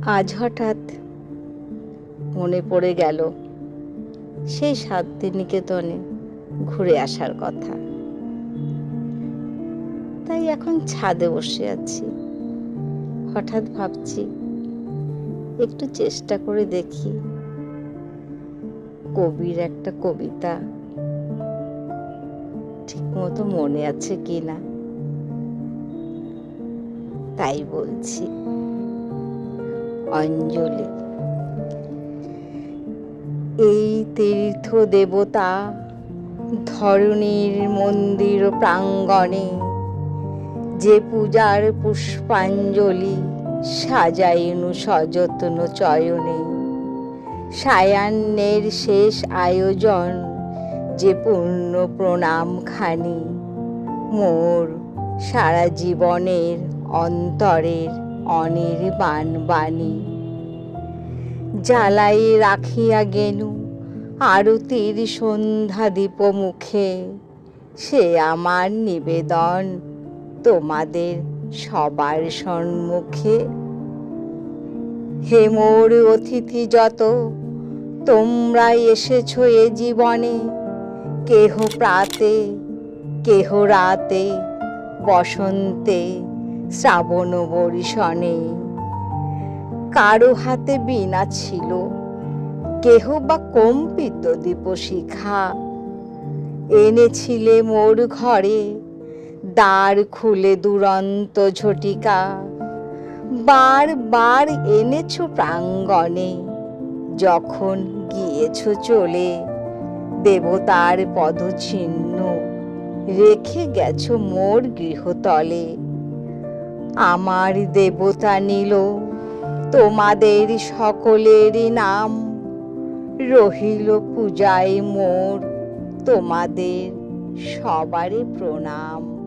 আজ হঠাৎ মনে পড়ে গেল সেই শান্তিনিকেতনে ঘুরে আসার কথা। তাই এখন ছাদে বসে আছি। হঠাৎ ভাবছি একটু চেষ্টা করে দেখি কবির একটা কবিতা ঠিক মতো মনে আছে কিনা। তাই বলছি, অঞ্জলি। এই তীর্থ দেবতা ধরণীর মন্দির প্রাঙ্গণে যে পূজার পুষ্পাঞ্জলি সাজাইনু সযত্ন চয়নে, সায়াহ্নের শেষ আয়োজন যে পূর্ণ প্রণাম খানি মোর সারা জীবনের অন্তরের অনির্বাণ বাণী। জ্বালাই রাখিয়া গেনু আরতির সন্ধ্যা দীপ মুখে, সে আমার নিবেদন তোমাদের সবার সম্মুখে। হে মোর অতিথি যত, তোমরা এসেছ এ জীবনে, কেহ প্রাতে কেহ রাতে, বসন্তে শ্রাবণ বর্ষণে। কারো হাতে বীণা ছিল, কেহ বা কম্পিত দীপশিখা। এনেছিলে মোর ঘরে দ্বার খুলে দুরন্ত ঝটিকা। বার বার এনেছ প্রাঙ্গণে, যখন গিয়েছ চলে দেবতার পদচিহ্ন রেখে গেছ মোর গৃহতলে। আমার দেবতা নিল তোমাদের সকলেরই নাম, রহিল পূজায় মোর তোমাদের সবারই প্রণাম।